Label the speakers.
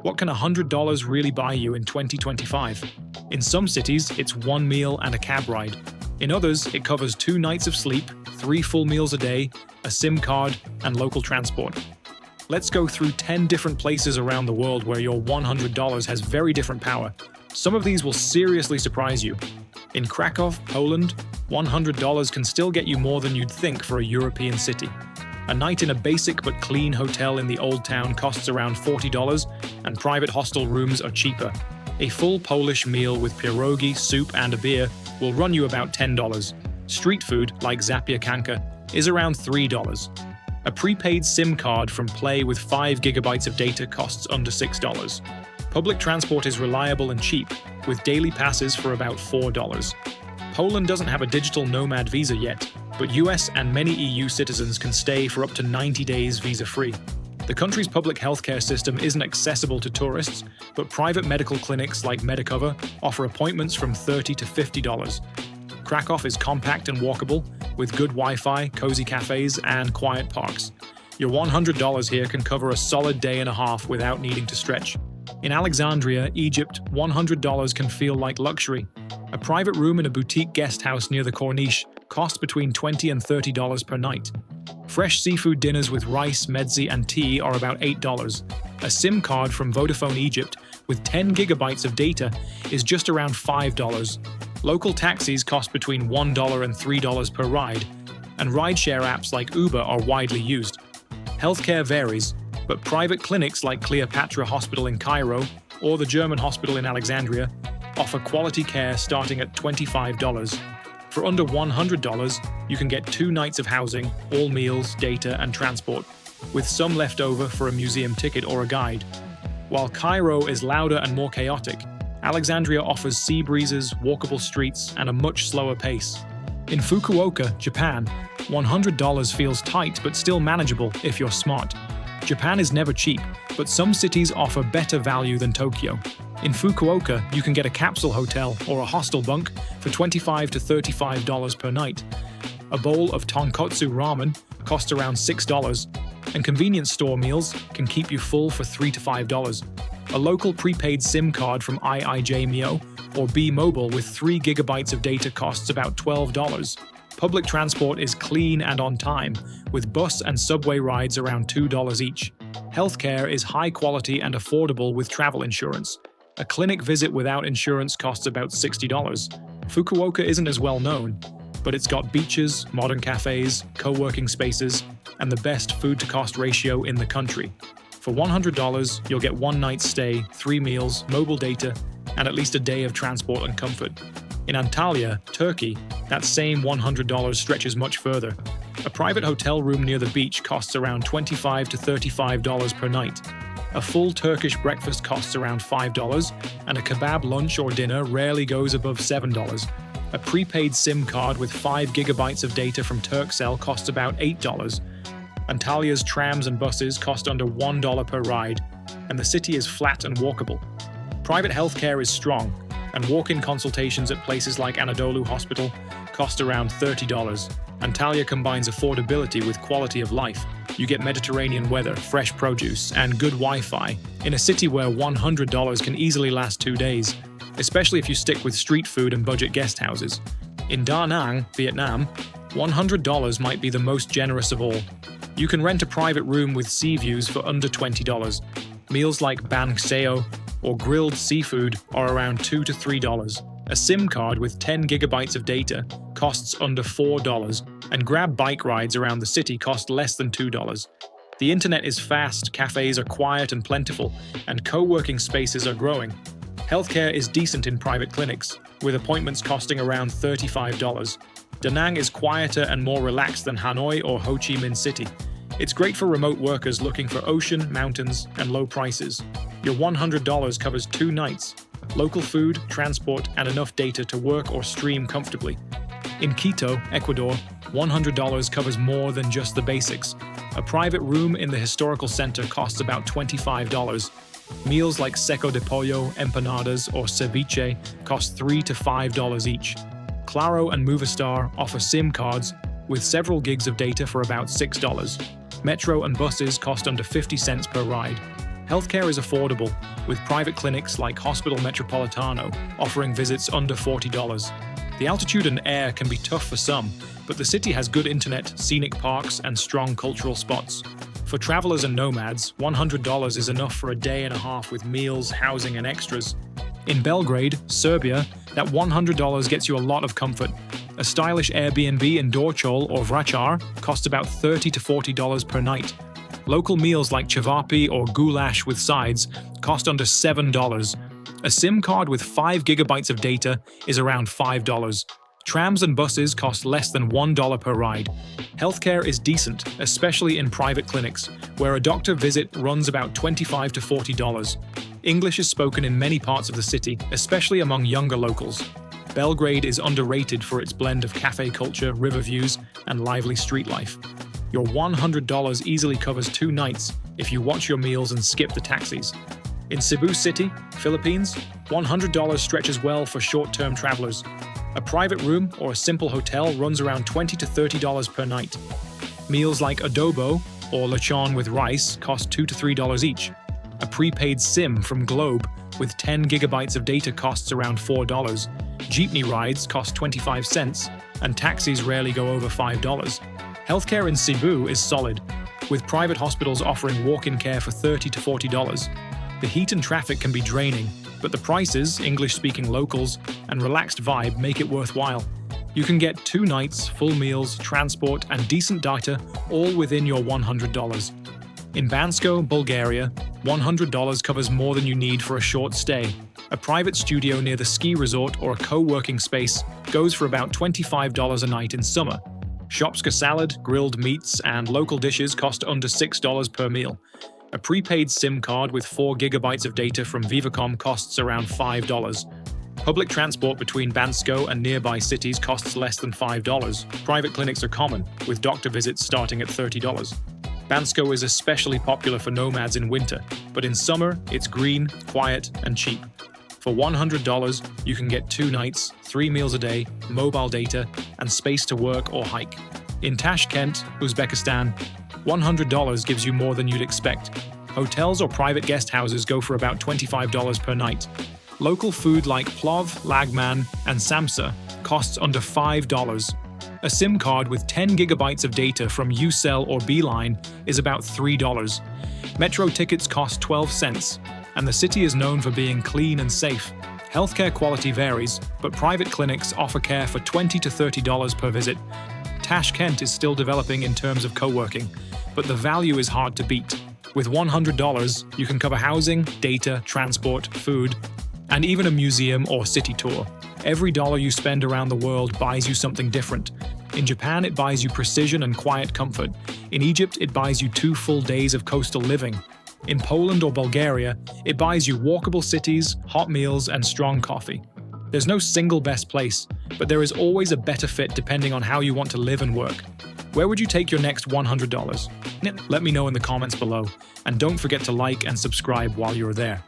Speaker 1: What can $100 really buy you in 2025? In some cities, it's one meal and a cab ride. In others, it covers 2 nights of sleep, 3 full meals a day, a SIM card, and local transport. Let's go through 10 different places around the world where your $100 has very different power. Some of these will seriously surprise you. In Kraków, Poland, $100 can still get you more than you'd think for a European city. A night in a basic but clean hotel in the Old Town costs around $40, and private hostel rooms are cheaper. A full Polish meal with pierogi, soup, and a beer will run you about $10. Street food, like zapiekanka, is around $3. A prepaid SIM card from Play with 5 GB of data costs under $6. Public transport is reliable and cheap, with daily passes for about $4. Poland doesn't have a digital nomad visa yet, but US and many EU citizens can stay for up to 90 days visa-free. The country's public healthcare system isn't accessible to tourists, but private medical clinics like Medicover offer appointments from $30 to $50. Kraków is compact and walkable, with good Wi-Fi, cozy cafes, and quiet parks. Your $100 here can cover a solid day and a half without needing to stretch. In Alexandria, Egypt, $100 can feel like luxury. A private room in a boutique guest house near the Corniche costs between $20 and $30 per night. Fresh seafood dinners with rice, mezzi, and tea are about $8. A SIM card from Vodafone Egypt with 10 gigabytes of data is just around $5. Local taxis cost between $1 and $3 per ride, and rideshare apps like Uber are widely used. Healthcare varies, but private clinics like Cleopatra Hospital in Cairo or the German Hospital in Alexandria offer quality care starting at $25. For under $100, you can get 2 nights of housing, all meals, data, and transport, with some left over for a museum ticket or a guide. While Cairo is louder and more chaotic, Alexandria offers sea breezes, walkable streets, and a much slower pace. In Fukuoka, Japan, $100 feels tight but still manageable if you're smart. Japan is never cheap, but some cities offer better value than Tokyo. In Fukuoka, you can get a capsule hotel or a hostel bunk for $25 to $35 per night. A bowl of tonkotsu ramen costs around $6, and convenience store meals can keep you full for $3 to $5. A local prepaid SIM card from IIJ-MIO or B-Mobile with 3 gigabytes of data costs about $12. Public transport is clean and on time, with bus and subway rides around $2 each. Healthcare is high quality and affordable with travel insurance. A clinic visit without insurance costs about $60. Fukuoka isn't as well known, but it's got beaches, modern cafes, co-working spaces, and the best food-to-cost ratio in the country. For $100, you'll get 1 night's stay, 3 meals, mobile data, and at least a day of transport and comfort. In Antalya, Turkey, that same $100 stretches much further. A private hotel room near the beach costs around $25 to $35 per night. A full Turkish breakfast costs around $5, and a kebab lunch or dinner rarely goes above $7. A prepaid SIM card with 5 gigabytes of data from Turkcell costs about $8. Antalya's trams and buses cost under $1 per ride, and the city is flat and walkable. Private healthcare is strong, and walk-in consultations at places like Anadolu Hospital cost around $30. Antalya combines affordability with quality of life. You get Mediterranean weather, fresh produce, and good Wi-Fi in a city where $100 can easily last 2 days, especially if you stick with street food and budget guest houses. In Da Nang, Vietnam, $100 might be the most generous of all. You can rent a private room with sea views for under $20. Meals like banh xeo or grilled seafood are around $2 to $3. A SIM card with 10 gigabytes of data costs under $4, and Grab bike rides around the city cost less than $2. The internet is fast, cafes are quiet and plentiful, and co-working spaces are growing. Healthcare is decent in private clinics, with appointments costing around $35. Da Nang is quieter and more relaxed than Hanoi or Ho Chi Minh City. It's great for remote workers looking for ocean, mountains, and low prices. Your $100 covers 2 nights, local food, transport, and enough data to work or stream comfortably. In Quito, Ecuador, $100 covers more than just the basics. A private room in the historical center costs about $25. Meals like seco de pollo, empanadas, or ceviche cost $3 to $5 each. Claro and Movistar offer SIM cards with several gigs of data for about $6. Metro and buses cost under 50 cents per ride. Healthcare is affordable, with private clinics like Hospital Metropolitano offering visits under $40. The altitude and air can be tough for some, but the city has good internet, scenic parks, and strong cultural spots. For travelers and nomads, $100 is enough for a day and a half with meals, housing, and extras. In Belgrade, Serbia, that $100 gets you a lot of comfort. A stylish Airbnb in Dorchol or Vračar costs about $30 to $40 per night. Local meals like cevapi or goulash with sides cost under $7. A SIM card with 5 gigabytes of data is around $5. Trams and buses cost less than $1 per ride. Healthcare is decent, especially in private clinics, where a doctor visit runs about $25 to $40. English is spoken in many parts of the city, especially among younger locals. Belgrade is underrated for its blend of cafe culture, river views, and lively street life. Your $100 easily covers 2 nights if you watch your meals and skip the taxis. In Cebu City, Philippines, $100 stretches well for short-term travelers. A private room or a simple hotel runs around $20 to $30 per night. Meals like adobo or lechon with rice cost $2 to $3 each. A prepaid SIM from Globe with 10 gigabytes of data costs around $4. Jeepney rides cost 25 cents, and taxis rarely go over $5. Healthcare in Cebu is solid, with private hospitals offering walk-in care for $30 to $40. The heat and traffic can be draining, but the prices, English-speaking locals, and relaxed vibe make it worthwhile. You can get 2 nights, full meals, transport, and decent data all within your $100. In Bansko, Bulgaria, $100 covers more than you need for a short stay. A private studio near the ski resort or a co-working space goes for about $25 a night in summer. Shopska salad, grilled meats, and local dishes cost under $6 per meal. A prepaid SIM card with 4 gigabytes of data from Vivacom costs around $5. Public transport between Bansko and nearby cities costs less than $5. Private clinics are common, with doctor visits starting at $30. Bansko is especially popular for nomads in winter, but in summer, it's green, quiet, and cheap. For $100, you can get 2 nights, 3 meals a day, mobile data, and space to work or hike. In Tashkent, Uzbekistan, $100 gives you more than you'd expect. Hotels or private guest houses go for about $25 per night. Local food like plov, lagman, and samsa costs under $5. A SIM card with 10 gigabytes of data from Ucell or Beeline is about $3. Metro tickets cost 12 cents, and the city is known for being clean and safe. Healthcare quality varies, but private clinics offer care for $20 to $30 per visit. Tashkent is still developing in terms of co-working, but the value is hard to beat. With $100, you can cover housing, data, transport, food, and even a museum or city tour. Every dollar you spend around the world buys you something different. In Japan, it buys you precision and quiet comfort. In Egypt, it buys you 2 full days of coastal living. In Poland or Bulgaria, it buys you walkable cities, hot meals, and strong coffee. There's no single best place, but there is always a better fit depending on how you want to live and work. Where would you take your next $100? Let me know in the comments below, and don't forget to like and subscribe while you're there.